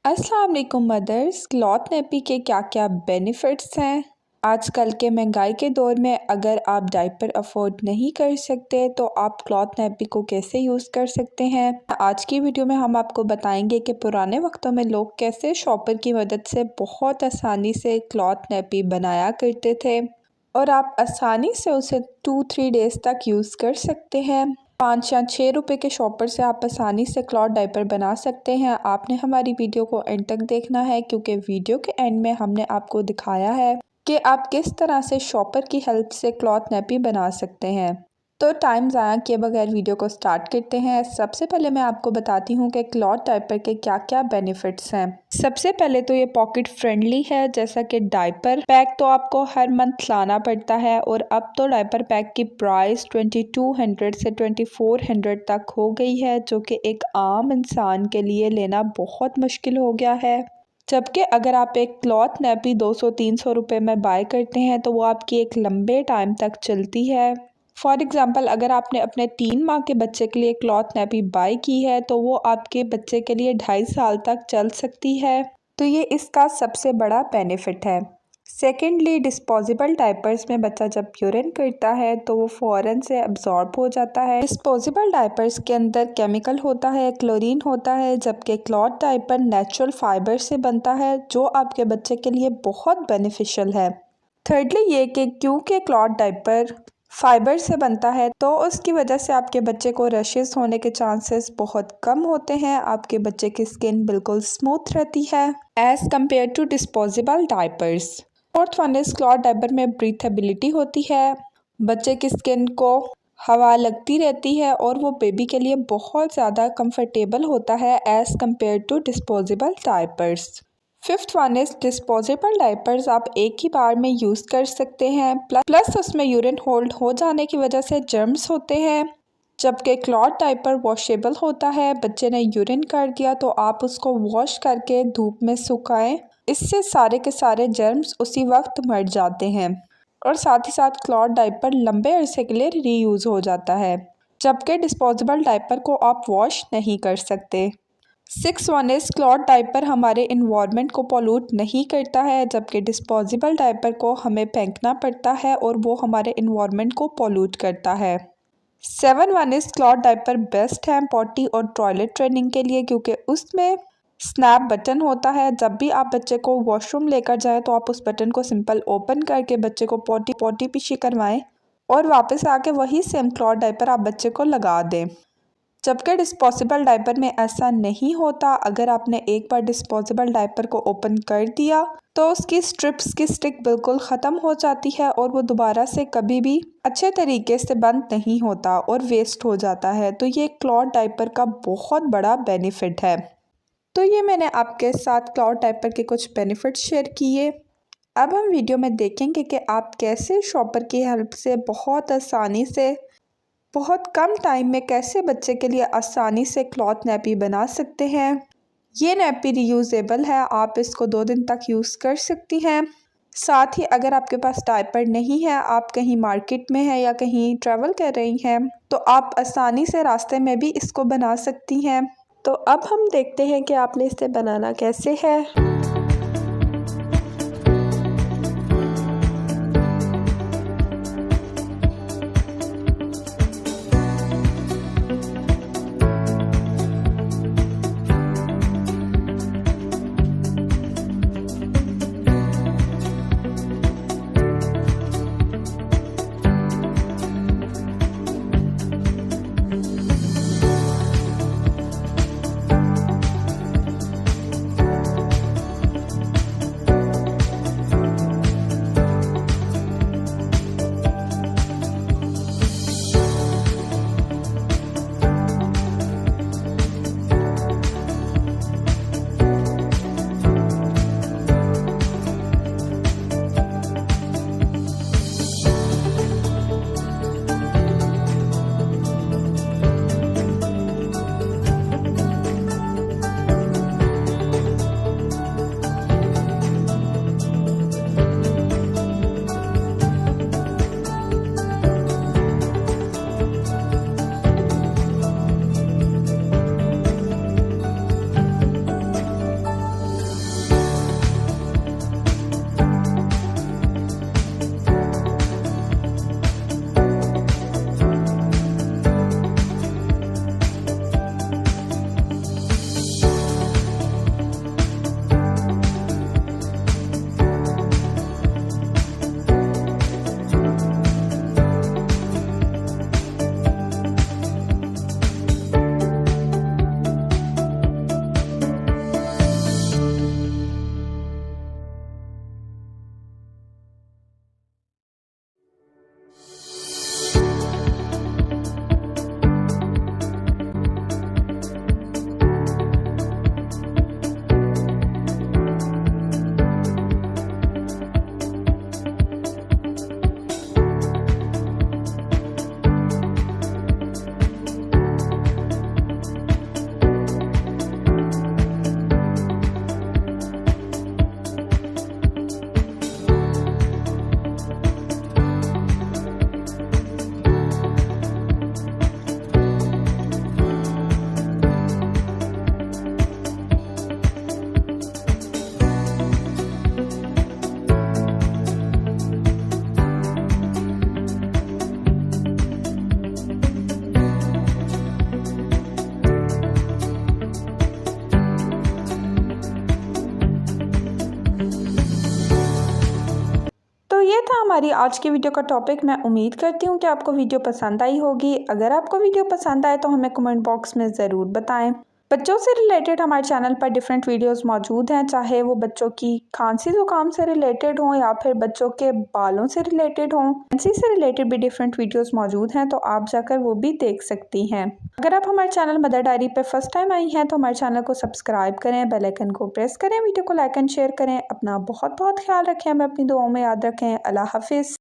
अस्सलाम वालेकुम mother's. Cloth nappy के क्या क्या बेनिफिट्स हैं। आजकल के महंगाई के दौर में अगर आप डायपर अफोर्ड नहीं कर सकते तो आप क्लॉथ नेपी को कैसे यूज़ कर सकते हैं। आज की वीडियो में हम आपको बताएंगे कि पुराने वक्तों में लोग कैसे शॉपर की मदद से बहुत आसानी से क्लॉथ नेपी बनाया करते थे और आप आसानी से उसे 2-3 डेज़ तक यूज़ कर सकते हैं। 5 या 6 रुपए के शॉपर से आप आसानी से क्लॉथ डायपर बना सकते हैं। आपने हमारी वीडियो को एंड तक देखना है क्योंकि वीडियो के एंड में हमने आपको दिखाया है कि आप किस तरह से शॉपर की हेल्प से क्लॉथ नेपी बना सकते हैं। तो टाइम ज़ाया किए बगैर वीडियो को स्टार्ट करते हैं। सबसे पहले मैं आपको बताती हूँ कि क्लॉथ डायपर के क्या क्या बेनिफिट्स हैं। सबसे पहले तो ये पॉकेट फ्रेंडली है, जैसा कि डायपर पैक तो आपको हर मंथ लाना पड़ता है और अब तो डायपर पैक की प्राइस 2200 से 2400 तक हो गई है, जो कि एक आम इंसान के लिए लेना बहुत मुश्किल हो गया है। जबकि अगर आप एक क्लॉथ नेपी 200-300 रुपये में बाय करते हैं तो वो आपकी एक लंबे टाइम तक चलती है। फॉर एग्ज़ाम्पल, अगर आपने अपने 3 माह के बच्चे के लिए क्लॉथ नेपी बाय की है तो वो आपके बच्चे के लिए 2.5 साल तक चल सकती है। तो ये इसका सबसे बड़ा बेनिफिट है। सेकेंडली, डिस्पोजेबल डायपर्स में बच्चा जब यूरिन करता है तो वो फ़ौरन से अब्जॉर्ब हो जाता है। डिस्पोजेबल डायपर्स के अंदर केमिकल होता है, क्लोरीन होता है, जबकि क्लॉथ डायपर नेचुरल फाइबर से बनता है जो आपके बच्चे के लिए बहुत बेनिफिशियल है। थर्डली, ये कि क्योंकि क्लॉथ डायपर फाइबर से बनता है तो उसकी वजह से आपके बच्चे को रशेस होने के चांसेस बहुत कम होते हैं। आपके बच्चे की स्किन बिल्कुल स्मूथ रहती है as compare to disposable diapers. Fourth one is, cloth diaper में ब्रीथेबिलिटी होती है। बच्चे की स्किन को हवा लगती रहती है और वो बेबी के लिए बहुत ज़्यादा कंफर्टेबल होता है as compare to disposable diapers. Fifth one is, disposable diapers आप एक ही बार में यूज़ कर सकते हैं, प्लस उसमें यूरिन होल्ड हो जाने की वजह से जर्म्स होते हैं, जबकि क्लॉथ डायपर वॉशेबल होता है। बच्चे ने यूरिन कर दिया तो आप उसको वॉश करके धूप में सुखाएं, इससे सारे के सारे जर्म्स उसी वक्त मर जाते हैं और साथ ही साथ क्लॉथ डायपर लंबे अरसे के लिए रीयूज़ हो जाता है, जबकि डिस्पोजेबल डायपर को आप वॉश नहीं कर सकते। 6 वन इज़, क्लॉथ डायपर हमारे इन्वायरमेंट को पोल्यूट नहीं करता है, जबकि डिस्पोजेबल डायपर को हमें फेंकना पड़ता है और वो हमारे इन्वायरमेंट को पोल्यूट करता है। 7 one is, cloth diaper best है पॉटी और टॉयलेट ट्रेनिंग के लिए क्योंकि उसमें स्नैप बटन होता है। जब भी आप बच्चे को वॉशरूम लेकर जाएं तो आप उस बटन को सिंपल ओपन करके बच्चे को पॉटी पीछे करवाएं और वापस आके वही सेम क्लॉथ डायपर आप बच्चे को लगा दें, जबकि डिस्पोजेबल डायपर में ऐसा नहीं होता। अगर आपने एक बार डिस्पोजेबल डायपर को ओपन कर दिया तो उसकी स्ट्रिप्स की स्टिक बिल्कुल ख़त्म हो जाती है और वो दोबारा से कभी भी अच्छे तरीके से बंद नहीं होता और वेस्ट हो जाता है। तो ये क्लॉथ डायपर का बहुत बड़ा बेनिफिट है। तो ये मैंने आपके साथ क्लॉथ डायपर के कुछ बेनिफिट्स शेयर किए। अब हम वीडियो में देखेंगे कि आप कैसे शॉपर की हेल्प से बहुत आसानी से बहुत कम टाइम में कैसे बच्चे के लिए आसानी से क्लॉथ नेपी बना सकते हैं। ये नेपी रीयूजेबल है, आप इसको 2 दिन तक यूज़ कर सकती हैं। साथ ही अगर आपके पास डायपर नहीं है, आप कहीं मार्केट में हैं या कहीं ट्रैवल कर रही हैं तो आप आसानी से रास्ते में भी इसको बना सकती हैं। तो अब हम देखते हैं कि आपने इसे बनाना कैसे है। था हमारी आज की वीडियो का टॉपिक। मैं उम्मीद करती हूँ कि आपको वीडियो पसंद आई होगी। अगर आपको वीडियो पसंद आए तो हमें कमेंट बॉक्स में ज़रूर बताएं। बच्चों से रिलेटेड हमारे चैनल पर डिफरेंट वीडियोस मौजूद हैं, चाहे वो बच्चों की खांसी ज़ुकाम से रिलेटेड हों या फिर बच्चों के बालों से रिलेटेड हों, फैंसी से रिलेटेड भी डिफरेंट वीडियोस मौजूद हैं, तो आप जाकर वो भी देख सकती हैं। अगर आप हमारे चैनल मदर डायरी पे फर्स्ट टाइम आई हैं तो हमारे चैनल को सब्सक्राइब करें, बेल आइकन को प्रेस करें, वीडियो को लाइक एंड शेयर करें। अपना बहुत बहुत ख्याल रखें, हमें अपनी दुआओं में याद रखें। अल्लाह हाफिज़।